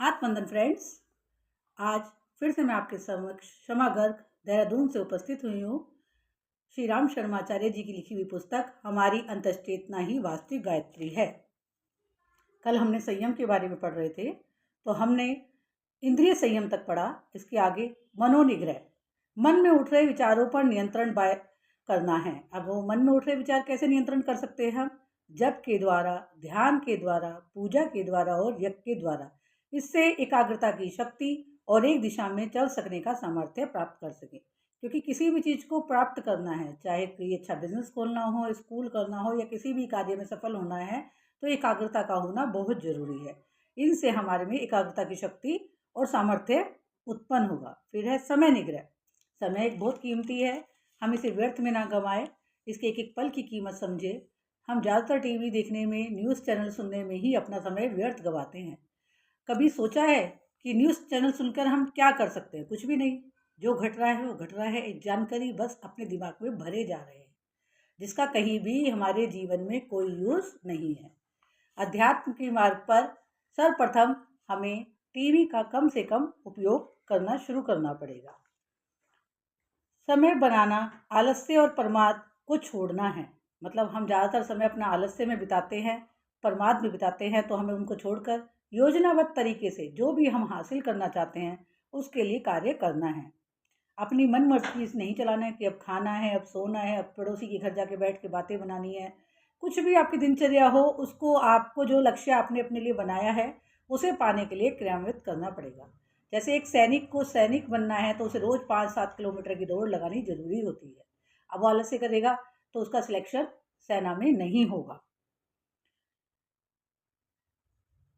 आत्मवंदन friends. आज फिर से मैं आपके समक्ष क्षमा गर्ग देहरादून से उपस्थित हुई हूँ। श्री राम शर्माचार्य जी की लिखी हुई पुस्तक हमारी अंतश्चेतना ही वास्तविक गायत्री है। कल हमने संयम के बारे में पढ़ रहे थे, तो हमने इंद्रिय संयम तक पढ़ा। इसके आगे मनोनिग्रह, मन में उठ रहे विचारों पर नियंत्रण करना है। अब वो मन में उठ रहे विचार कैसे नियंत्रण कर सकते हैं हम? जप के द्वारा, ध्यान के द्वारा, पूजा के द्वारा और यज्ञ के द्वारा। इससे एकाग्रता की शक्ति और एक दिशा में चल सकने का सामर्थ्य प्राप्त कर सके। क्योंकि किसी भी चीज़ को प्राप्त करना है, चाहे कोई अच्छा बिजनेस खोलना हो, स्कूल करना हो या किसी भी कार्य में सफल होना है, तो एकाग्रता का होना बहुत जरूरी है। इनसे हमारे में एकाग्रता की शक्ति और सामर्थ्य उत्पन्न होगा। फिर है समय निग्रह। समय एक बहुत कीमती है, हम इसे व्यर्थ में ना गंवाएं। इसके एक एक पल की कीमत समझे। हम ज़्यादातर टीवी देखने में, न्यूज़ चैनल सुनने में ही अपना समय व्यर्थ गंवाते हैं। कभी सोचा है कि न्यूज़ चैनल सुनकर हम क्या कर सकते हैं? कुछ भी नहीं। जो घट रहा है वो घट रहा है, एक जानकारी बस अपने दिमाग में भरे जा रहे हैं, जिसका कहीं भी हमारे जीवन में कोई यूज़ नहीं है। अध्यात्म के मार्ग पर सर्वप्रथम हमें टीवी का कम से कम उपयोग करना शुरू करना पड़ेगा। समय बनाना, आलस्य और प्रमाद को छोड़ना है। मतलब हम ज़्यादातर समय अपना आलस्य में बिताते हैं, प्रमाद में बिताते हैं, तो हमें उनको छोड़कर योजनाबद्ध तरीके से जो भी हम हासिल करना चाहते हैं उसके लिए कार्य करना है। अपनी मन मर्जी से नहीं चलाना है कि अब खाना है, अब सोना है, अब पड़ोसी के घर जाके बैठ के बातें बनानी है। कुछ भी आपकी दिनचर्या हो, उसको आपको जो लक्ष्य आपने अपने लिए बनाया है उसे पाने के लिए क्रियान्वित करना पड़ेगा। जैसे एक सैनिक को सैनिक बनना है तो उसे रोज 5-7 किलोमीटर की दौड़ लगानी जरूरी होती है। अब वो आलस्य करेगा तो उसका सिलेक्शन सेना में नहीं होगा।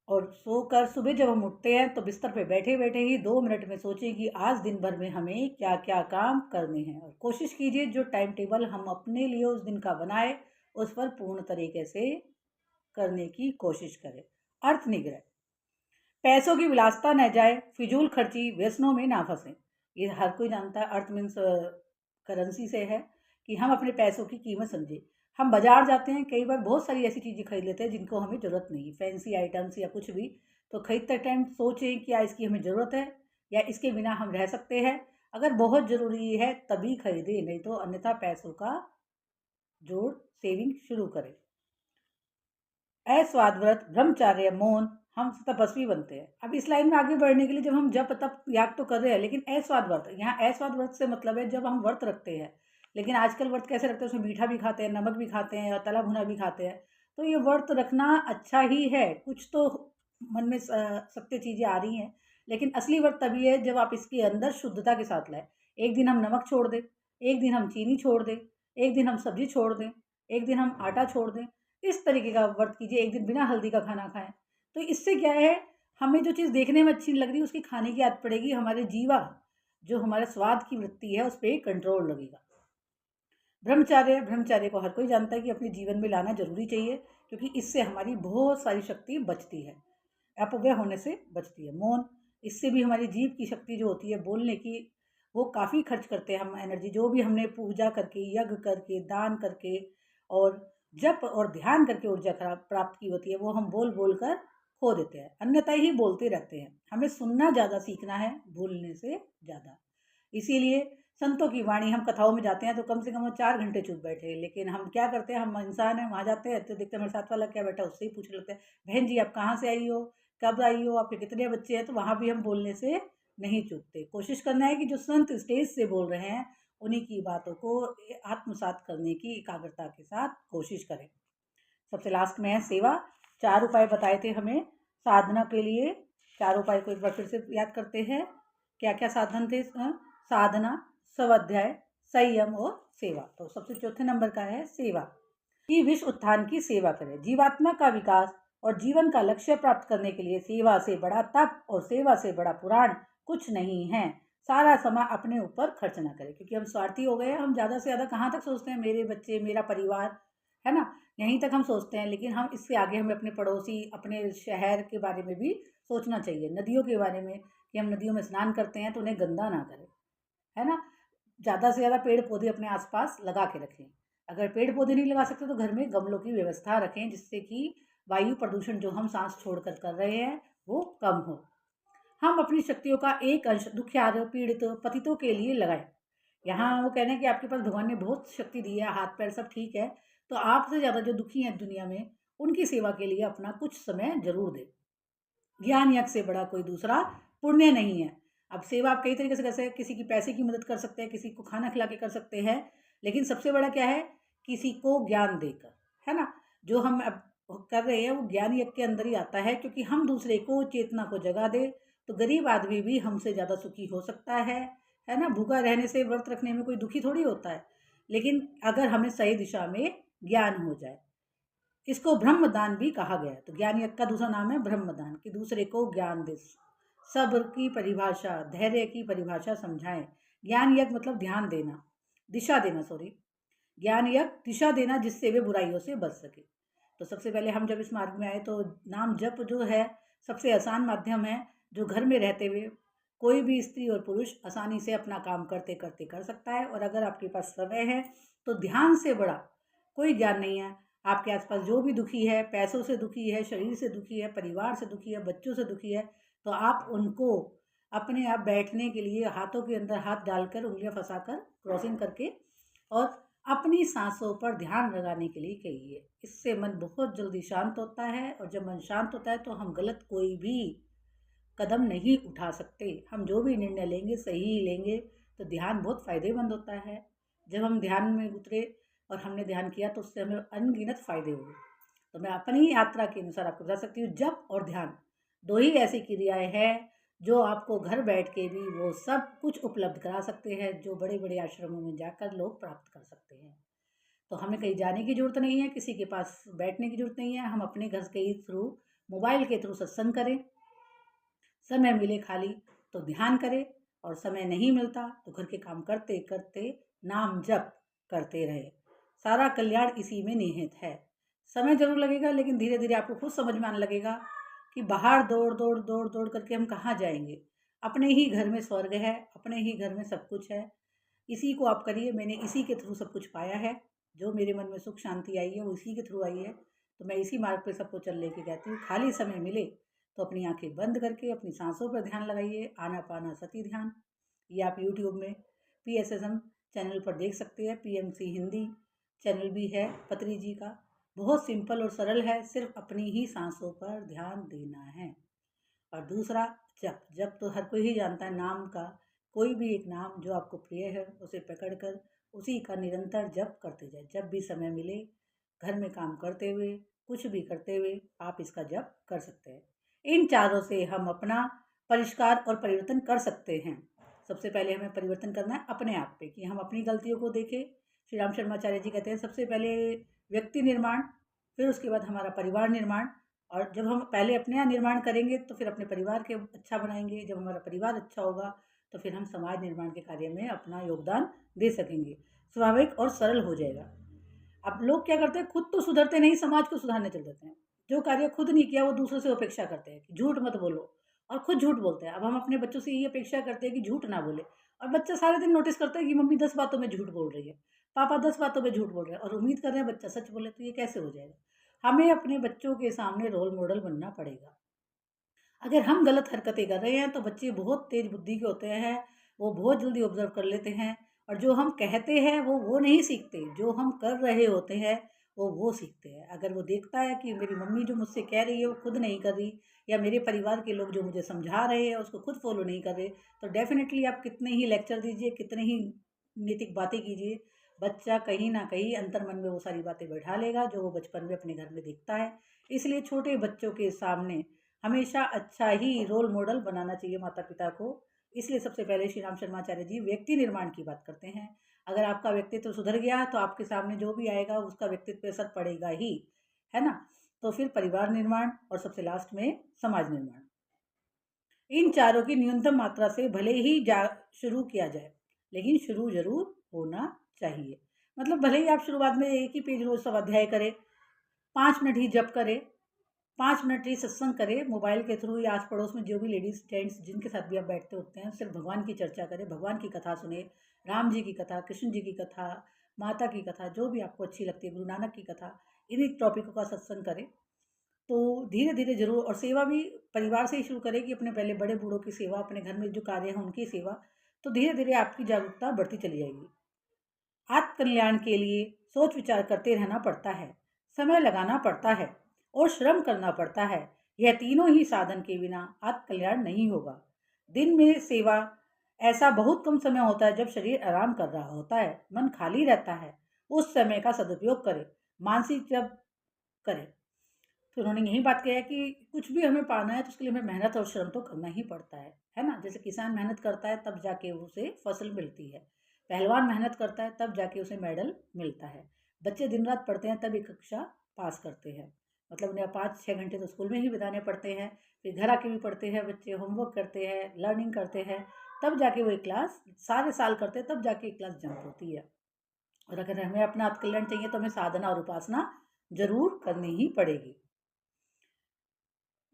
और सोकर सुबह जब हम उठते हैं तो बिस्तर पे बैठे बैठे ही 2 मिनट में सोचें कि आज दिन भर में हमें क्या क्या काम करने हैं, और कोशिश कीजिए जो टाइम टेबल हम अपने लिए उस दिन का बनाए उस पर पूर्ण तरीके से करने की कोशिश करें। अर्थ निग्रह, पैसों की विलासता न जाए, फिजूल खर्ची व्यसनों में ना फंसे। ये हर कोई जानता है। अर्थ मीन्स करेंसी से है कि हम अपने पैसों की कीमत समझें। हम बाजार जाते हैं, कई बार बहुत सारी ऐसी चीज़ें खरीद लेते हैं जिनको हमें ज़रूरत नहीं, फैंसी आइटम्स या कुछ भी। तो खरीदते टाइम सोचें क्या इसकी हमें ज़रूरत है या इसके बिना हम रह सकते हैं। अगर बहुत ज़रूरी है तभी खरीदें, नहीं तो अन्यथा पैसों का जोड़ सेविंग शुरू करें। अस्वाद व्रत, ब्रह्मचार्य, मौन, हम तपस्वी बनते हैं। अब इस लाइन में आगे बढ़ने के लिए जब हम जप तप याग तो कर रहे हैं, लेकिन अस्वाद व्रत, यहाँ अस्वाद व्रत से मतलब है जब हम व्रत रखते हैं। लेकिन आजकल व्रत कैसे रखते हैं? उसमें मीठा भी खाते हैं, नमक भी खाते हैं और तला भुना भी खाते हैं। तो ये व्रत रखना अच्छा ही है, कुछ तो मन में सत्य चीज़ें आ रही हैं। लेकिन असली व्रत तभी है जब आप इसके अंदर शुद्धता के साथ लाए। एक दिन हम नमक छोड़ दें, एक दिन हम चीनी छोड़ दें, एक दिन हम सब्जी छोड़ दें, एक दिन हम आटा छोड़ दें। इस तरीके का व्रत कीजिए। एक दिन बिना हल्दी का खाना खाएं। तो इससे क्या है, हमें जो चीज़ देखने में अच्छी लग रही है उसकी खाने की आदत पड़ेगी। हमारे जीवा, जो हमारे स्वाद की वृत्ति है, उस पर कंट्रोल लगेगा। ब्रह्मचार्य, ब्रह्मचार्य को हर कोई जानता है कि अपने जीवन में लाना जरूरी चाहिए, क्योंकि इससे हमारी बहुत सारी शक्ति बचती है, अपव्यय होने से बचती है। मौन, इससे भी हमारी जीभ की शक्ति जो होती है बोलने की, वो काफ़ी खर्च करते हैं हम एनर्जी। जो भी हमने पूजा करके, यज्ञ करके, दान करके और जप और ध्यान करके ऊर्जा प्राप्त की होती है, वो हम बोल बोल कर खो देते हैं, अन्यथा ही बोलते रहते हैं। हमें सुनना ज़्यादा सीखना है, बोलने से ज़्यादा। इसीलिए संतों की वाणी, हम कथाओं में जाते हैं तो कम से कम 4 घंटे चुप बैठे हैं, लेकिन हम क्या करते हैं, हम इंसान हैं, वहाँ जाते हैं तो देखते हैं मेरे साथ वाला क्या बैठा, उससे ही पूछ लेते हैं, बहन जी आप कहाँ से आई हो, कब आई हो, आपके कितने बच्चे हैं? तो वहाँ भी हम बोलने से नहीं चूकते। कोशिश करना है कि जो संत स्टेज से बोल रहे हैं उन्हीं की बातों को आत्मसात करने की एकाग्रता के साथ कोशिश करें। सबसे लास्ट में है सेवा। 4 उपाय बताए थे हमें साधना के लिए। 4 उपाय को एक बार फिर से याद करते हैं। क्या क्या साधन थे? साधना, स्वाध्याय, संयम और सेवा। तो सबसे चौथे नंबर का है सेवा, कि विश्व उत्थान की सेवा करें। जीवात्मा का विकास और जीवन का लक्ष्य प्राप्त करने के लिए सेवा से बड़ा तप और सेवा से बड़ा पुराण कुछ नहीं है। सारा समय अपने ऊपर खर्च ना करें, क्योंकि हम स्वार्थी हो गए हैं। हम ज़्यादा से ज़्यादा कहाँ तक सोचते हैं, मेरे बच्चे, मेरा परिवार, है ना, यहीं तक हम सोचते हैं। लेकिन हम इससे आगे हमें अपने पड़ोसी, अपने शहर के बारे में भी सोचना चाहिए। नदियों के बारे में, कि हम नदियों में स्नान करते हैं तो उन्हें गंदा ना करें, है ना। ज़्यादा से ज़्यादा पेड़ पौधे अपने आसपास लगा के रखें। अगर पेड़ पौधे नहीं लगा सकते तो घर में गमलों की व्यवस्था रखें, जिससे कि वायु प्रदूषण जो हम सांस छोड़कर कर रहे हैं वो कम हो। हम अपनी शक्तियों का एक अंश दुखियार, पीड़ित, पतितों के लिए लगाएं। यहाँ वो कह रहे हैं कि आपके पास भगवान ने बहुत शक्ति दी है, हाथ पैर सब ठीक है, तो आपसे ज़्यादा जो दुखी हैं दुनिया में, उनकी सेवा के लिए अपना कुछ समय ज़रूर दें। ज्ञान यज्ञ से बड़ा कोई दूसरा पुण्य नहीं है। अब सेवा आप कई तरीके से कर सकते हैं, किसी की पैसे की मदद कर सकते हैं, किसी को खाना खिला के कर सकते हैं, लेकिन सबसे बड़ा क्या है? किसी को ज्ञान देकर, है ना? जो हम अब कर रहे हैं वो ज्ञान यज्ञ के अंदर ही आता है, क्योंकि हम दूसरे को चेतना को जगा दें, तो गरीब आदमी भी हमसे ज़्यादा सुखी हो सकता है ना? भूखा रहने से व्रत रखने में कोई दुखी थोड़ी होता है, लेकिन अगर हमें सही दिशा में ज्ञान हो जाए। इसको ब्रह्मदान भी कहा गया है। तो ज्ञान यज्ञ का दूसरा नाम है ब्रह्मदान, कि दूसरे को ज्ञान दे। सब्र की परिभाषा, धैर्य की परिभाषा समझाएं। ज्ञान यज्ञ मतलब ध्यान देना, दिशा देना, सॉरी। ज्ञान यज्ञ दिशा देना, जिससे वे बुराइयों से बच सके। तो सबसे पहले हम जब इस मार्ग में आए तो नाम जप जो है सबसे आसान माध्यम है, जो घर में रहते हुए कोई भी स्त्री और पुरुष आसानी से अपना काम करते करते कर सकता है। और अगर आपके पास समय है तो ध्यान से बड़ा कोई ज्ञान नहीं है। आपके आसपास जो भी दुखी है, पैसों से दुखी है, शरीर से दुखी है, परिवार से दुखी है, बच्चों से दुखी है, तो आप उनको अपने आप बैठने के लिए हाथों के अंदर हाथ डालकर, उंगलियां फंसाकर, क्रॉसिंग करके, और अपनी सांसों पर ध्यान लगाने के लिए कहिए। इससे मन बहुत जल्दी शांत होता है, और जब मन शांत होता है तो हम गलत कोई भी कदम नहीं उठा सकते। हम जो भी निर्णय लेंगे सही ही लेंगे। तो ध्यान बहुत फ़ायदेमंद होता है। जब हम ध्यान में उतरे और हमने ध्यान किया तो उससे हमें अनगिनत फ़ायदे हुए। तो मैं अपनी यात्रा के अनुसार आपको बता सकती हूँ, जप और ध्यान 2 ही ऐसी क्रियाएँ हैं जो आपको घर बैठ के भी वो सब कुछ उपलब्ध करा सकते हैं, जो बड़े-बड़े आश्रमों में जाकर लोग प्राप्त कर सकते हैं। तो हमें कहीं जाने की ज़रूरत नहीं है, किसी के पास बैठने की ज़रूरत नहीं है। हम अपने घर के ही थ्रू, मोबाइल के थ्रू सत्संग करें। समय मिले खाली तो ध्यान करें, और समय नहीं मिलता तो घर के काम करते करते नाम जप करते रहे। सारा कल्याण इसी में निहित है। समय जरूर लगेगा, लेकिन धीरे धीरे आपको खुद समझ में आने लगेगा कि बाहर दौड़ दौड़ दौड़ दौड़ करके हम कहाँ जाएंगे। अपने ही घर में स्वर्ग है, अपने ही घर में सब कुछ है। इसी को आप करिए। मैंने इसी के थ्रू सब कुछ पाया है। जो मेरे मन में सुख शांति आई है वो इसी के थ्रू आई है। तो मैं इसी मार्ग पे सबको चलने की कहती हूँ। खाली समय मिले तो अपनी आंखें बंद करके अपनी सांसों पर ध्यान लगाइए, आनापाना सती ध्यान। ये आप यूट्यूब में PSSM चैनल पर देख सकते हैं। PMC हिंदी चैनल भी है पत्री जी का। बहुत सिंपल और सरल है, सिर्फ अपनी ही सांसों पर ध्यान देना है। और दूसरा, जप। जप तो हर कोई ही जानता है। नाम का कोई भी एक नाम जो आपको प्रिय है उसे पकड़कर उसी का निरंतर जप करते जाए। जब भी समय मिले, घर में काम करते हुए, कुछ भी करते हुए, आप इसका जप कर सकते हैं। इन चारों से हम अपना परिष्कार और परिवर्तन कर सकते हैं। सबसे पहले हमें परिवर्तन करना है अपने आप पे, कि हम अपनी गलतियों को देखें। श्री राम शर्माचार्य जी कहते हैं सबसे पहले व्यक्ति निर्माण, फिर उसके बाद हमारा परिवार निर्माण। और जब हम पहले अपने यहाँ निर्माण करेंगे तो फिर अपने परिवार के अच्छा बनाएंगे। जब हमारा परिवार अच्छा होगा तो फिर हम समाज निर्माण के कार्य में अपना योगदान दे सकेंगे। स्वाभाविक और सरल हो जाएगा। अब लोग क्या करते हैं, खुद तो सुधरते नहीं, समाज को सुधारने चल देते हैं। जो कार्य खुद नहीं किया वो दूसरों से अपेक्षा करते हैं कि झूठ मत बोलो, और खुद झूठ बोलते हैं। अब हम अपने बच्चों से ये अपेक्षा करते हैं कि झूठ ना बोले, और बच्चा सारे दिन नोटिस करता है कि मम्मी 10 बातों में झूठ बोल रही है, पापा 10 बातों में झूठ बोल रहे हैं, और उम्मीद कर रहे हैं बच्चा सच बोले। तो ये कैसे हो जाएगा? हमें अपने बच्चों के सामने रोल मॉडल बनना पड़ेगा। अगर हम गलत हरकतें कर रहे हैं तो बच्चे बहुत तेज बुद्धि के होते हैं, वो बहुत जल्दी ऑब्जर्व कर लेते हैं। और जो हम कहते हैं वो नहीं सीखते, जो हम कर रहे होते हैं वो सीखते हैं। अगर वो देखता है कि मेरी मम्मी जो मुझसे कह रही है वो खुद नहीं कर रही, या मेरे परिवार के लोग जो मुझे समझा रहे हैं उसको खुद फॉलो नहीं कर रहे, तो डेफिनेटली आप कितने ही लेक्चर दीजिए, कितने ही नैतिक बातें कीजिए, बच्चा कहीं ना कहीं अंतर मन में वो सारी बातें बैठा लेगा जो वो बचपन में अपने घर में देखता है। इसलिए छोटे बच्चों के सामने हमेशा अच्छा ही रोल मॉडल बनाना चाहिए माता पिता को। इसलिए सबसे पहले श्री राम शर्माचार्य जी व्यक्ति निर्माण की बात करते हैं। अगर आपका व्यक्तित्व सुधर गया तो आपके सामने जो भी आएगा उसका व्यक्तित्व पे असर पड़ेगा ही, है ना? तो फिर परिवार निर्माण, और सबसे लास्ट में समाज निर्माण। इन चारों की न्यूनतम मात्रा से भले ही शुरू किया जाए, लेकिन शुरू जरूर होना चाहिए। मतलब भले ही आप शुरुआत में एक ही पेज रोज स्वाध्याय करें, 5 मिनट ही जप करें, 5 मिनट ही सत्संग करें मोबाइल के थ्रू, या आस पड़ोस में जो भी लेडीज़ जेंट्स जिनके साथ भी आप बैठते होते हैं, सिर्फ भगवान की चर्चा करें, भगवान की कथा सुने, राम जी की कथा, कृष्ण जी की कथा, माता की कथा, जो भी आपको अच्छी लगती है, गुरु नानक की कथा, इन्हीं टॉपिकों का सत्संग करें। तो धीरे धीरे जरूर, और सेवा भी परिवार से ही शुरू करें कि अपने पहले बड़े बूढ़ों की सेवा, अपने घर में जो कार्य है उनकी सेवा, तो धीरे धीरे आपकी जागरूकता बढ़ती चली जाएगी। आत्म कल्याण के लिए सोच विचार करते रहना पड़ता है, समय लगाना पड़ता है और श्रम करना पड़ता है। यह तीनों ही साधन के बिना आत्म कल्याण नहीं होगा। दिन में सेवा ऐसा बहुत कम समय होता है जब शरीर आराम कर रहा होता है, मन खाली रहता है। उस समय का सदुपयोग करें, मानसिक जप करें। तो उन्होंने यही बात कही है कि कुछ भी हमें पाना है तो उसके लिए हमें मेहनत और श्रम तो करना ही पड़ता है ना। जैसे किसान मेहनत करता है तब जाके उसे फसल मिलती है, पहलवान मेहनत करता है तब जाके उसे मेडल मिलता है, बच्चे दिन रात पढ़ते हैं तब एक कक्षा पास करते हैं। मतलब उन्हें 5-6 घंटे तो स्कूल में ही बिताने पड़ते हैं, फिर घर आके भी पढ़ते हैं बच्चे, होमवर्क करते हैं, लर्निंग करते हैं, तब जाके वो एक क्लास सारे साल करते हैं, तब जाके एक क्लास जंप होती है। और अगर हमें अपना आत्मकल्याण चाहिए तो हमें साधना और उपासना जरूर करनी ही पड़ेगी।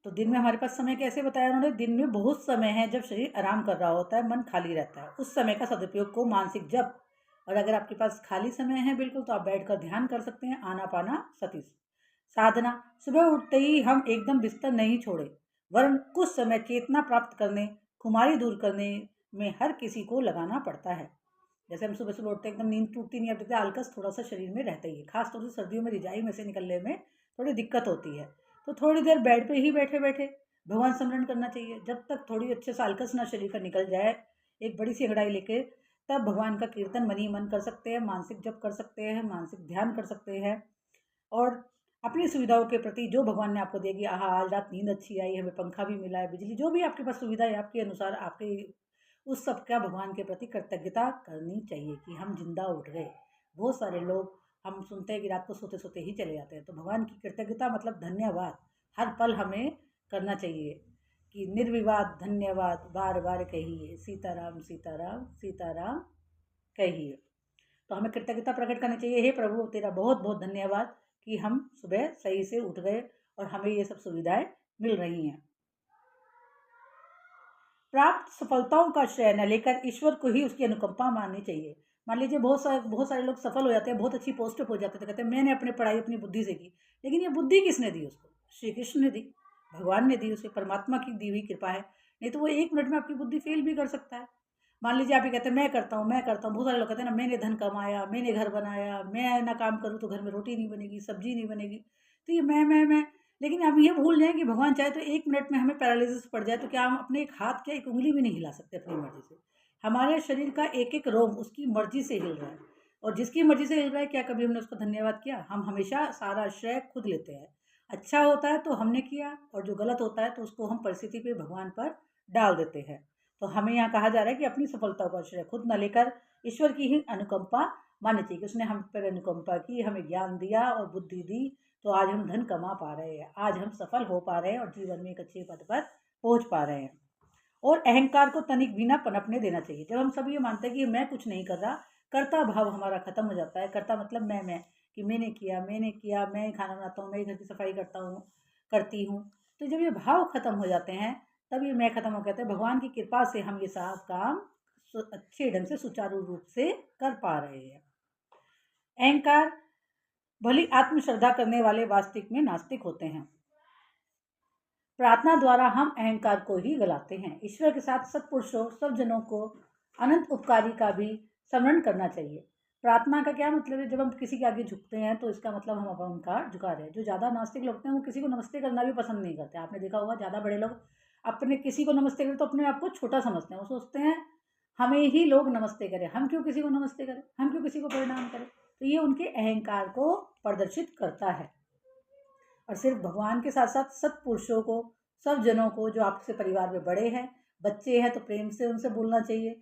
तो दिन में हमारे पास समय कैसे बताया उन्होंने, दिन में बहुत समय है जब शरीर आराम कर रहा होता है, मन खाली रहता है, उस समय का सदुपयोग को मानसिक जप, और अगर आपके पास खाली समय है बिल्कुल तो आप बैठकर ध्यान कर सकते हैं, आनापाना सती साधना। सुबह उठते ही हम एकदम बिस्तर नहीं छोड़े, वरन कुछ समय चेतना प्राप्त करने, खुमारी दूर करने में हर किसी को लगाना पड़ता है। जैसे हम सुबह सुबह उठते हैं, एकदम नींद टूटती नहीं, अब देखते आलकस थोड़ा सा शरीर में रहता ही है, खासतौर से सर्दियों में रिजाई में से निकलने में थोड़ी दिक्कत होती है। तो थोड़ी देर बेड पे ही बैठे बैठे भगवान स्मरण करना चाहिए, जब तक थोड़ी अच्छे से आलकस ना शरीर का निकल जाए, एक बड़ी सी अंगड़ाई लेके तब भगवान का कीर्तन मन ही मन कर सकते हैं, मानसिक जप कर सकते हैं, मानसिक ध्यान कर सकते हैं। और अपनी सुविधाओं के प्रति जो भगवान ने आपको देगी, आहा आज रात नींद अच्छी आई, हमें पंखा भी मिला है, बिजली, जो भी आपके पास सुविधा है आपके अनुसार, आपके उस सब का भगवान के प्रति कृतज्ञता करनी चाहिए कि हम जिंदा उठ गए। बहुत सारे लोग हम सुनते हैं कि रात को सोते सोते ही चले जाते हैं, तो भगवान की कृतज्ञता मतलब धन्यवाद हर पल हमें करना चाहिए कि निर्विवाद धन्यवाद बार बार कहिए, सीताराम सीताराम सीताराम कहिए। तो हमें कृतज्ञता प्रकट करनी चाहिए, हे प्रभु तेरा बहुत बहुत धन्यवाद कि हम सुबह सही से उठ गए और हमें ये सब सुविधाएं मिल रही हैं। प्राप्त सफलताओं का श्रेय न लेकर ईश्वर को ही उसकी अनुकंपा माननी चाहिए। मान लीजिए बहुत सारे लोग सफल हो जाते हैं, बहुत अच्छी पोस्ट पे हो जाते हैं, तो कहते हैं मैंने अपनी पढ़ाई अपनी बुद्धि से की, लेकिन ये बुद्धि किसने दी उसको? श्री कृष्ण ने दी, भगवान ने दी, उसे परमात्मा की दी हुई कृपा है। नहीं तो वो 1 मिनट में आपकी बुद्धि फेल भी कर सकता है। मान लीजिए आप ये कहते हैं मैं करता हूँ मैं करता हूँ, बहुत सारे लोग कहते हैं ना मैंने धन कमाया, मैंने घर बनाया, मैं ना काम करूँ तो घर में रोटी नहीं बनेगी, सब्जी नहीं बनेगी। तो ये मैं, लेकिन आप ये भूल जाएं कि भगवान चाहे तो 1 मिनट में हमें पैरालिसिस पड़ जाए तो क्या हम अपने एक हाथ क्या एक उंगली भी नहीं हिला सकते अपनी मर्जी से? हमारे शरीर का एक एक रोम उसकी मर्जी से हिल रहा है, और जिसकी मर्जी से हिल रहा है क्या कभी हमने उसका धन्यवाद किया? हम हमेशा सारा श्रेय खुद लेते हैं। अच्छा होता है तो हमने किया, और जो गलत होता है तो उसको हम परिस्थिति पे भगवान पर डाल देते हैं। तो हमें यहाँ कहा जा रहा है कि अपनी सफलता का श्रेय खुद न लेकर ईश्वर की ही अनुकंपा माननी चाहिए कि उसने हम पर अनुकंपा की, हमें ज्ञान दिया और बुद्धि दी, तो आज हम धन कमा पा रहे हैं, आज हम सफल हो पा रहे हैं और जीवन में एक अच्छे पद पर पहुंच पा रहे हैं। और अहंकार को तनिक भी ना पनपने देना चाहिए। जब हम सब ये मानते हैं कि मैं कुछ नहीं कर रहा, कर्ता भाव हमारा खत्म हो जाता है। कर्ता मतलब मैं कि मैंने किया, मैं खाना बनाता हूँ, मैं घर की सफाई करता हूँ, करती हूँ। तो जब ये भाव खत्म हो जाते हैं तब ये मैं खत्म हो जाता है। भगवान की कृपा से हम ये सब काम अच्छे ढंग से सुचारू रूप से कर पा रहे हैं। अहंकार भली आत्मश्रद्धा करने वाले वास्तविक में नास्तिक होते हैं। प्रार्थना द्वारा हम अहंकार को ही गलाते हैं। ईश्वर के साथ सत्पुरुषों सब जनों को अनंत उपकारी का भी स्मरण करना चाहिए। प्रार्थना का क्या मतलब है? जब हम किसी के आगे झुकते हैं तो इसका मतलब हम अब उनका झुका रहे हैं। जो ज़्यादा नास्तिक लोग हैं वो किसी को नमस्ते करना भी पसंद नहीं करते। आपने देखा होगा ज़्यादा बड़े लोग अपने किसी को नमस्ते करें तो अपने आप को छोटा समझते हैं। वो सोचते हैं हमें ही लोग नमस्ते करें, हम क्यों किसी को नमस्ते करें, हम क्यों किसी को प्रणाम करें। तो ये उनके अहंकार को प्रदर्शित करता है। और सिर्फ भगवान के साथ साथ सत्पुरुषों को, सब जनों को जो आपसे परिवार में बड़े हैं, बच्चे हैं तो प्रेम से उनसे बोलना चाहिए,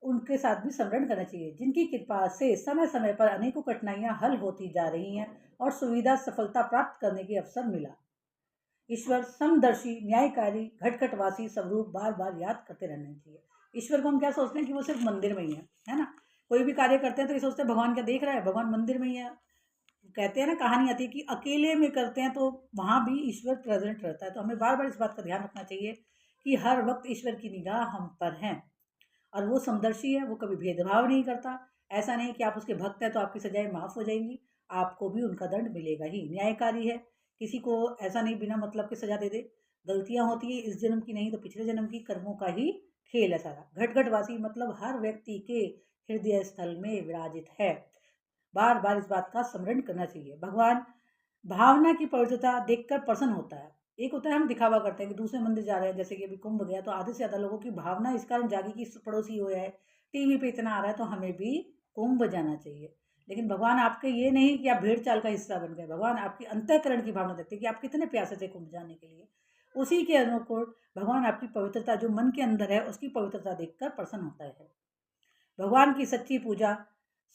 उनके साथ भी स्मरण करना चाहिए, जिनकी कृपा से समय समय पर अनेकों कठिनाइयां हल होती जा रही हैं और सुविधा सफलता प्राप्त करने के अवसर मिला। ईश्वर समदर्शी, न्यायकारी, घटघटवासी स्वरूप बार बार याद करते रहना चाहिए। ईश्वर को हम क्या सोचते हैं कि वो सिर्फ मंदिर में ही है ना। कोई भी कार्य करते हैं तो ये सोचते हैं भगवान क्या देख रहा है, भगवान मंदिर में ही है। कहते हैं ना, कहानी आती है कि अकेले में करते हैं तो वहाँ भी ईश्वर प्रेजेंट रहता है। तो हमें बार बार इस बात का ध्यान रखना चाहिए कि हर वक्त ईश्वर की निगाह हम पर है, और वो समदर्शी है, वो कभी भेदभाव नहीं करता। ऐसा नहीं कि आप उसके भक्त हैं तो आपकी सजाएं माफ़ हो जाएंगी, आपको भी उनका दंड मिलेगा ही। न्यायकारी है, किसी को ऐसा नहीं बिना मतलब के सजा दे दे। गलतियाँ होती है इस जन्म की नहीं तो पिछले जन्म की, कर्मों का ही खेल है सारा। घट घट वासी मतलब हर व्यक्ति के हृदय स्थल में विराजित है। बार बार इस बात का स्मरण करना चाहिए। भगवान भावना की पवित्रता देखकर प्रसन्न होता है। एक होता है हम दिखावा करते हैं कि दूसरे मंदिर जा रहे हैं, जैसे कि अभी कुंभ गया तो आधे से ज़्यादा लोगों की भावना इस कारण जागी कि पड़ोसी हो है, टीवी पे इतना आ रहा है तो हमें भी कुंभ जाना चाहिए। लेकिन भगवान आपके ये नहीं कि आप भेड़ चाल का हिस्सा बन गए। भगवान आपकी अंतःकरण की भावना देखते हैं कि आप कितने प्यासे थे कुंभ जाने के लिए। उसी के अनुकूल भगवान आपकी पवित्रता जो मन के अंदर है उसकी पवित्रता देखकर प्रसन्न होता है। भगवान की सच्ची पूजा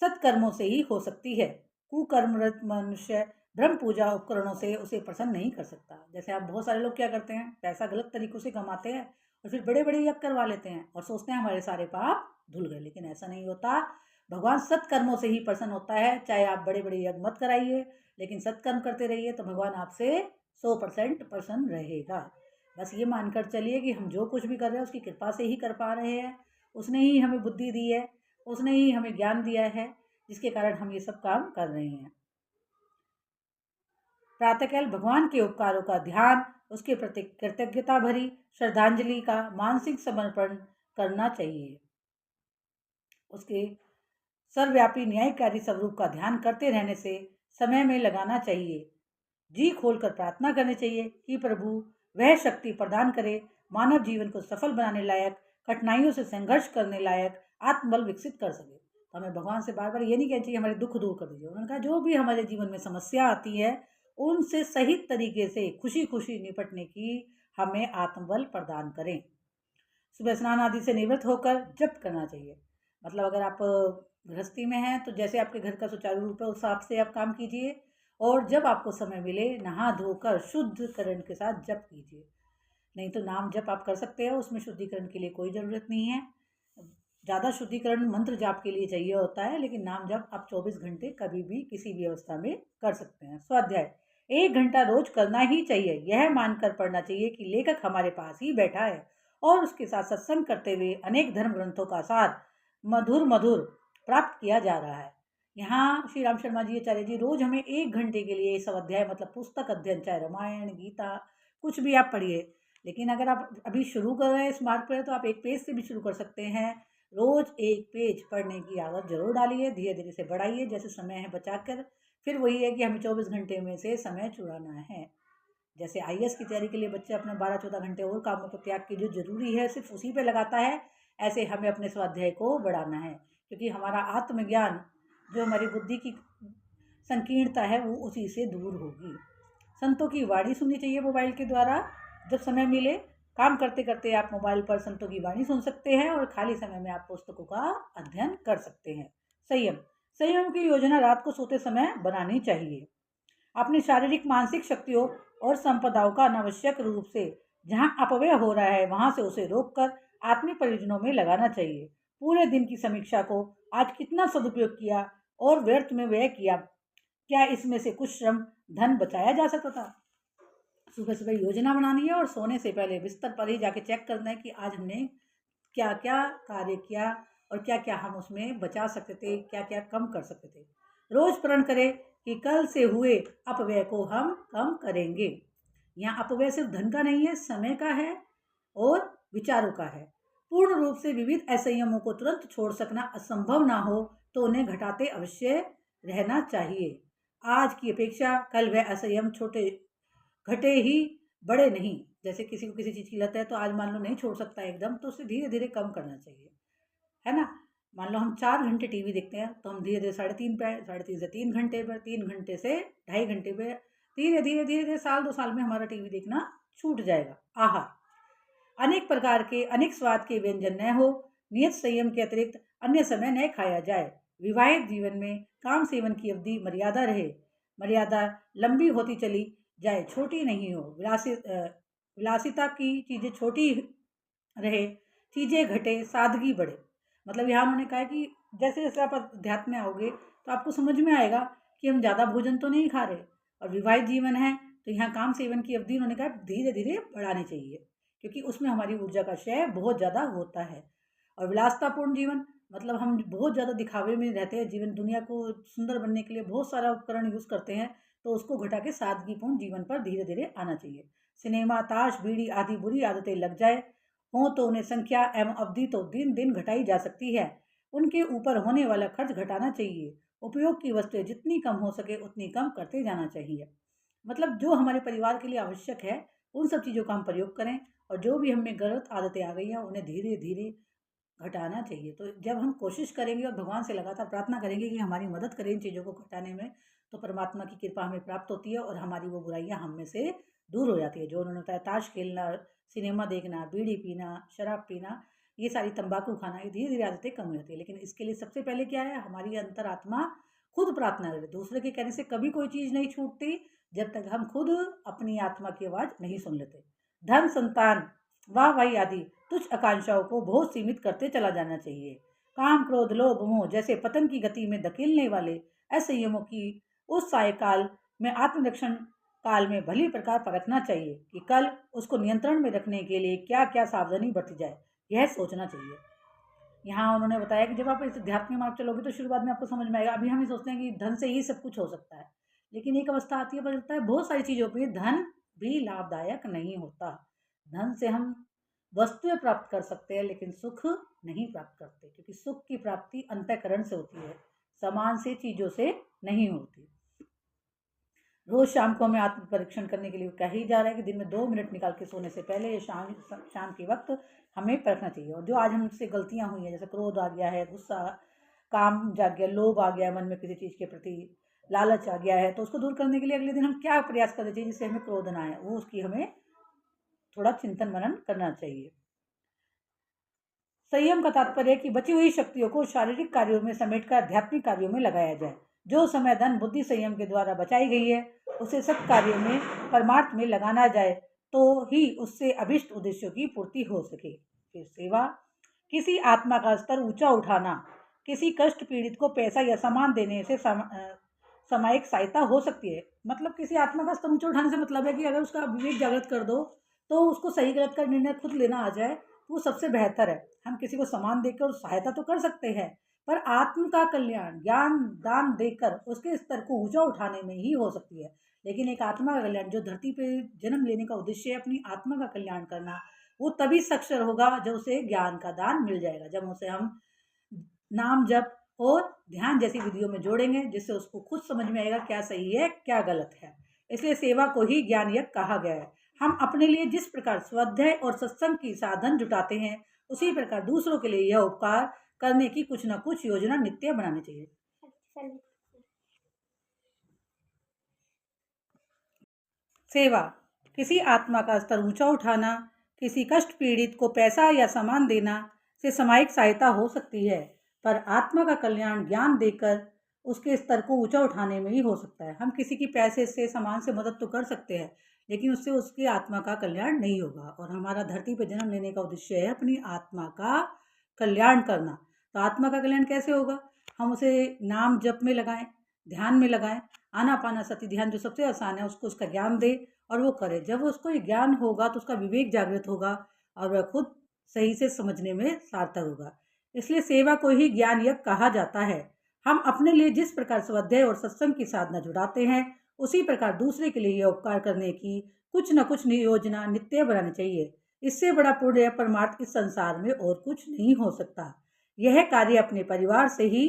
सत्कर्मों से ही हो सकती है। कुकर्मरत मनुष्य ब्रह्म पूजा उपकरणों से उसे प्रसन्न नहीं कर सकता। जैसे आप बहुत सारे लोग क्या करते हैं, पैसा गलत तरीकों से कमाते हैं और फिर बड़े बड़े यज्ञ करवा लेते हैं और सोचते हैं हमारे सारे पाप धुल गए, लेकिन ऐसा नहीं होता। भगवान सत्कर्मों से ही प्रसन्न होता है। चाहे आप बड़े बड़े यज्ञ मत कराइए, लेकिन सत्कर्म करते रहिए तो भगवान आपसे 100% प्रसन्न रहेगा। बस ये मानकर चलिए कि हम जो कुछ भी कर रहे हैं उसकी कृपा से ही कर पा रहे हैं। उसने ही हमें बुद्धि दी है, उसने ही हमें ज्ञान दिया है, जिसके कारण हम ये सब काम कर रहे हैं। प्रातःकाल भगवान के उपकारों का ध्यान, उसके प्रति कृतज्ञता भरी श्रद्धांजलि का मानसिक समर्पण करना चाहिए। उसके सर्वव्यापी न्यायकारी स्वरूप का ध्यान करते रहने से समय में लगाना चाहिए। जी खोलकर प्रार्थना करनी चाहिए कि प्रभु वह शक्ति प्रदान करे मानव जीवन को सफल बनाने लायक, कठिनाइयों से संघर्ष करने लायक आत्मबल विकसित कर सके। तो हमें भगवान से बार बार ये नहीं कहना चाहिए हमारे दुख दूर कर दीजिए। उन्होंने कहा जो भी हमारे जीवन में समस्या आती है उनसे सही तरीके से खुशी खुशी निपटने की हमें आत्मबल प्रदान करें। सुबह स्नान आदि से निवृत्त होकर जप करना चाहिए। मतलब अगर आप गृहस्थी में हैं तो जैसे आपके घर का सुचारू रूप है उस हिसाब से आप काम कीजिए, और जब आपको समय मिले नहा धोकर शुद्धिकरण के साथ जप कीजिए। नहीं तो नाम जप आप कर सकते हो, उसमें शुद्धिकरण के लिए कोई ज़रूरत नहीं है। ज़्यादा शुद्धिकरण मंत्र जाप के लिए चाहिए होता है, लेकिन नाम जप आप 24 घंटे कभी भी किसी भी अवस्था में कर सकते हैं। स्वाध्याय 1 घंटा रोज करना ही चाहिए। यह मानकर पढ़ना चाहिए कि लेखक हमारे पास ही बैठा है और उसके साथ सत्संग करते हुए अनेक धर्म ग्रंथों का सार मधुर मधुर प्राप्त किया जा रहा है। यहाँ श्री राम शर्मा जी आचार्य जी रोज हमें 1 घंटे के लिए स्वाध्याय मतलब पुस्तक अध्ययन, चाहे रामायण गीता कुछ भी आप पढ़िए। लेकिन अगर आप अभी शुरू कर रहे हैं इस मार्ग पर तो आप 1 पेज से भी शुरू कर सकते हैं। रोज 1 पेज पढ़ने की आदत जरूर डालिए, धीरे धीरे से बढ़ाइए जैसे समय है बचाकर। फिर वही है कि हमें 24 घंटे में से समय चुराना है। जैसे आईएएस की तैयारी के लिए बच्चे अपने 12-14 घंटे और कामों को त्याग के जो जरूरी है सिर्फ उसी पे लगाता है, ऐसे हमें अपने स्वाध्याय को बढ़ाना है। क्योंकि हमारा आत्मज्ञान जो हमारी बुद्धि की संकीर्णता है वो उसी से दूर होगी। संतों की वाणी सुननी चाहिए मोबाइल के द्वारा। जब समय मिले काम करते करते आप मोबाइल पर संतों की वाणी सुन सकते हैं और खाली समय में आप पुस्तकों का अध्ययन कर सकते हैं। संयम संयम की योजना रात को सोते समय बनानी चाहिए। अपनी शारीरिक मानसिक शक्तियों और संपदाओं का अनावश्यक रूप से जहां अपव्यय हो रहा है वहां से उसे रोककर आत्मीय प्रयोजनों में लगाना चाहिए। पूरे दिन की समीक्षा को आज कितना सदुपयोग किया और व्यर्थ में व्यय किया, क्या इसमें से कुछ श्रम धन बचाया जा सकता था। सुबह सुबह योजना बनानी है और सोने से पहले बिस्तर पर ही जाके चेक करना है कि आज हमने क्या क्या कार्य किया और क्या क्या हम उसमें बचा सकते थे, क्या क्या कम कर सकते थे। रोज प्रण करें कि कल से हुए अपव्यय को हम कम करेंगे। यहाँ अपव्यय सिर्फ धन का नहीं है, समय का है और विचारों का है। पूर्ण रूप से विविध असंयमों को तुरंत छोड़ सकना असंभव ना हो तो उन्हें घटाते अवश्य रहना चाहिए। आज की अपेक्षा कल वह असंयम छोटे घटे ही बड़े नहीं। जैसे किसी को किसी चीज़ की लत है तो आज मान लो नहीं छोड़ सकता एकदम, तो उसे धीरे धीरे कम करना चाहिए, है ना। मान लो हम 4 घंटे टीवी देखते हैं तो हम धीरे धीरे 3.5 पे, 3.5 से 3 घंटे पर, 3 घंटे से 2.5 घंटे पे, धीरे धीरे धीरे धीरे साल 2 साल में हमारा टीवी देखना छूट जाएगा। आहार अनेक प्रकार के अनेक स्वाद के व्यंजन न हो, नियत संयम के अतिरिक्त अन्य समय न खाया जाए। विवाहित जीवन में काम सेवन की अवधि मर्यादा रहे, मर्यादा लंबी होती चली जाए, छोटी नहीं हो। विलासिता की चीज़ें छोटी रहे, चीज़ें घटे, सादगी बढ़े। मतलब यहाँ उन्होंने कहा कि जैसे जैसे आप अध्यात्म में आओगे तो आपको समझ में आएगा कि हम ज़्यादा भोजन तो नहीं खा रहे, और विवाहित जीवन है तो यहाँ काम सेवन की अवधि उन्होंने कहा धीरे धीरे बढ़ानी चाहिए, क्योंकि उसमें हमारी ऊर्जा का क्षय बहुत ज़्यादा होता है। और विलासतापूर्ण जीवन मतलब हम बहुत ज़्यादा दिखावे में रहते हैं, जीवन दुनिया को सुंदर बनने के लिए बहुत सारा उपकरण यूज़ करते हैं, तो उसको घटा के सादगीपूर्ण जीवन पर धीरे धीरे आना चाहिए। सिनेमा, ताश, बीड़ी आदि बुरी आदतें लग जाए हों तो उन्हें संख्या एवं अवधि तो दिन दिन घटाई जा सकती है। उनके ऊपर होने वाला खर्च घटाना चाहिए। उपयोग की वस्तुएं जितनी कम हो सके उतनी कम करते जाना चाहिए। मतलब जो हमारे परिवार के लिए आवश्यक है उन सब चीज़ों का हम प्रयोग करें, और जो भी हमें गलत आदतें आ गई हैं उन्हें धीरे धीरे घटाना चाहिए। तो जब हम कोशिश करेंगे और भगवान से लगातार प्रार्थना करेंगे कि हमारी मदद करें इन चीज़ों को घटाने में, तो परमात्मा की कृपा हमें प्राप्त होती है और हमारी वो बुराइयां हम में से दूर हो जाती है। जो उन्होंने बताया, ताश खेलना, सिनेमा देखना, बीड़ी पीना, शराब पीना, ये सारी तंबाकू खाना, ये धीरे धीरे आदतें कम हो जाती है। लेकिन इसके लिए सबसे पहले क्या है, हमारी अंतरात्मा खुद प्रार्थना करे। दूसरे के कहने से कभी कोई चीज़ नहीं छूटती जब तक हम खुद अपनी आत्मा की आवाज़ नहीं सुन लेते। धन, संतान, वाहवाही आदि तुच्छ आकांक्षाओं को बहुत सीमित करते चला जाना चाहिए। काम, क्रोध, लोभ, मोह जैसे पतन की गति में धकेलने वाले असंयमों की उस सायकाल में आत्मरक्षण काल में भली प्रकार परखना चाहिए कि कल उसको नियंत्रण में रखने के लिए क्या क्या सावधानी बरती जाए, यह सोचना चाहिए। यहाँ उन्होंने बताया कि जब आप इस अध्यात्म मार्ग चलोगे तो शुरुआत में आपको समझ में आएगा। अभी हम ये सोचते हैं कि धन से ही सब कुछ हो सकता है, लेकिन एक अवस्था आती है, पता चलता है बहुत सारी चीज़ों पे धन भी लाभदायक नहीं होता। धन से हम वस्तुएं प्राप्त कर सकते हैं लेकिन सुख नहीं प्राप्त करते, क्योंकि सुख की प्राप्ति अंतःकरण से होती है, सामान से, चीज़ों से नहीं होती। रोज शाम को हमें आत्म परीक्षण करने के लिए कहा ही जा रहा है कि दिन में 2 मिनट निकाल के सोने से पहले या शाम के वक्त हमें परखना चाहिए। और जो आज हमसे गलतियां हुई हैं, जैसे क्रोध आ गया है, गुस्सा, काम जाग गया, लोभ आ गया मन में किसी चीज़ के प्रति, लालच आ गया है, तो उसको दूर करने के लिए अगले दिन हम क्या प्रयास करना चाहिए जिससे हमें क्रोध ना आए, वो उसकी हमें थोड़ा चिंतन मनन करना चाहिए। संयम का तात्पर्य है कि बची हुई शक्तियों को शारीरिक कार्यों में समेटकर आध्यात्मिक कार्यों में लगाया जाए। जो समय धन बुद्धि संयम के द्वारा बचाई गई है उसे सत् कार्यों में, परमार्थ में लगाना जाए तो ही उससे अभिष्ट उद्देश्यों की पूर्ति हो सके। फिर सेवा, किसी आत्मा का स्तर ऊंचा उठाना, किसी कष्ट पीड़ित को पैसा या सामान देने से सामायिक सहायता हो सकती है। मतलब किसी आत्मा का स्तर ऊंचा उठाने से मतलब है कि अगर उसका विवेक जागृत कर दो तो उसको सही गलत का निर्णय खुद लेना आ जाए, वो सबसे बेहतर है। हम किसी को सामान देकर सहायता तो कर सकते हैं, पर आत्म का कल्याण ज्ञान दान देकर उसके स्तर को ऊंचा उठाने में ही हो सकती है। लेकिन एक आत्मा का कल्याण, जो धरती पे जन्म लेने का उद्देश्य है अपनी आत्मा का कल्याण करना, वो तभी साक्षर होगा जब उसे ज्ञान का दान मिल जाएगा, जब उसे हम नाम जप और ध्यान जैसी विधियों में जोड़ेंगे, जिससे उसको खुद समझ में आएगा क्या सही है क्या गलत है। इसलिए सेवा को ही ज्ञान यज्ञ कहा गया है। हम अपने लिए जिस प्रकार स्वाध्याय और सत्संग की साधन जुटाते हैं, उसी प्रकार दूसरों के लिए यह उपकार करने की कुछ न कुछ योजना नित्य बनानी चाहिए। सेवा, किसी आत्मा का स्तर ऊंचा उठाना, किसी कष्ट पीड़ित को पैसा या सामान देना से सामायिक सहायता हो सकती है, पर आत्मा का कल्याण ज्ञान देकर उसके स्तर को ऊंचा उठाने में ही हो सकता है। हम किसी की पैसे से, सामान से मदद तो कर सकते हैं, लेकिन उससे उसकी आत्मा का कल्याण नहीं होगा। और हमारा धरती पर जन्म लेने का उद्देश्य है अपनी आत्मा का कल्याण करना। तो आत्मा का कल्याण कैसे होगा? हम उसे नाम जप में लगाएं, ध्यान में लगाएं, आनापाना सती ध्यान जो सबसे आसान है उसको, उसका ज्ञान दे और वो करे। जब उसको ये ज्ञान होगा तो उसका विवेक जागृत होगा और वह खुद सही से समझने में सार्थक होगा। इसलिए सेवा को ही ज्ञान यज्ञ कहा जाता है। हम अपने लिए जिस प्रकार स्वाध्याय और सत्संग की साधना जुटाते हैं, उसी प्रकार दूसरे के लिए यह उपकार करने की कुछ न कुछ योजना नित्य बनानी चाहिए। इससे बड़ा पुण्य या परमार्थ इस संसार में और कुछ नहीं हो सकता। यह कार्य अपने परिवार से ही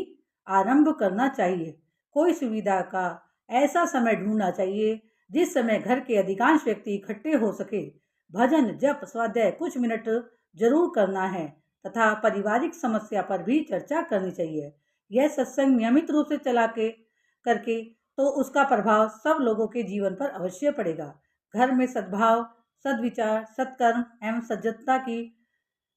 आरंभ करना चाहिए। कोई सुविधा का ऐसा समय ढूंढना चाहिए जिस समय घर के अधिकांश व्यक्ति इकट्ठे हो सके। भजन, जप, स्वाध्याय कुछ मिनट जरूर करना है तथा पारिवारिक समस्या पर भी चर्चा करनी चाहिए। यह सत्संग नियमित रूप से चला के करके तो उसका प्रभाव सब लोगों के जीवन पर अवश्य पड़ेगा। घर में सद्भाव, सद्विचार, सत्कर्म एवं सज्जनता की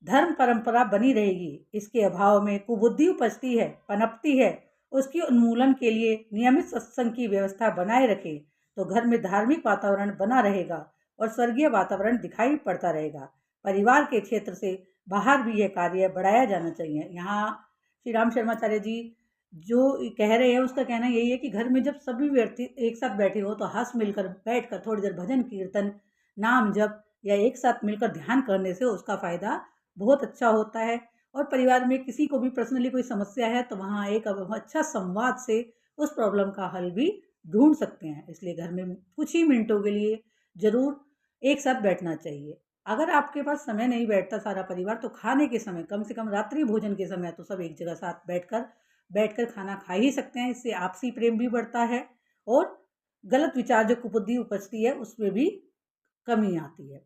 धर्म परंपरा बनी रहेगी। इसके अभाव में कुबुद्धि उपजती है, पनपती है। उसके उन्मूलन के लिए नियमित सत्संग की व्यवस्था बनाए रखें तो घर में धार्मिक वातावरण बना रहेगा और स्वर्गीय वातावरण दिखाई पड़ता रहेगा। परिवार के क्षेत्र से बाहर भी यह कार्य बढ़ाया जाना चाहिए। यहाँ श्री राम शर्माचार्य जी जो कह रहे हैं उसका कहना यही है कि घर में जब सभी व्यक्ति एक साथ बैठे हो तो हंस मिलकर बैठकर थोड़ी देर भजन कीर्तन, नाम जप या एक साथ मिलकर ध्यान करने से उसका फायदा बहुत अच्छा होता है। और परिवार में किसी को भी पर्सनली कोई समस्या है तो वहाँ एक अच्छा संवाद से उस प्रॉब्लम का हल भी ढूंढ सकते हैं। इसलिए घर में कुछ ही मिनटों के लिए ज़रूर एक साथ बैठना चाहिए। अगर आपके पास समय नहीं बैठता सारा परिवार, तो खाने के समय, कम से कम रात्रि भोजन के समय, तो सब एक जगह साथ बैठकर खाना खा ही सकते हैं। इससे आपसी प्रेम भी बढ़ता है और गलत विचार जो कुबुद्धि उपजती है उसमें भी कमी आती है।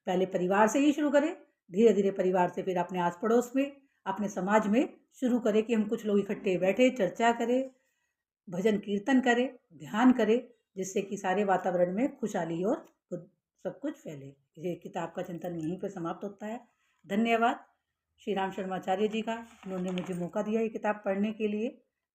पहले परिवार से ही शुरू करें, धीरे धीरे परिवार से फिर अपने आस पड़ोस में, अपने समाज में शुरू करें कि हम कुछ लोग इकट्ठे बैठे चर्चा करें, भजन कीर्तन करें, ध्यान करें, जिससे कि सारे वातावरण में खुशहाली और सब कुछ फैले। ये किताब का चिंतन यहीं पर समाप्त होता है। धन्यवाद श्री राम शर्माचार्य जी का, उन्होंने मुझे मौका दिया ये किताब पढ़ने के लिए।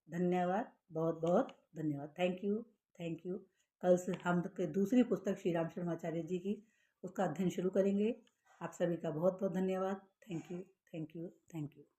धन्यवाद, बहुत बहुत धन्यवाद। Thank you, thank you. कल से हम दूसरी पुस्तक श्री राम शर्माचार्य जी की, उसका अध्ययन शुरू करेंगे। आप सभी का बहुत बहुत धन्यवाद। Thank you, thank you, thank you.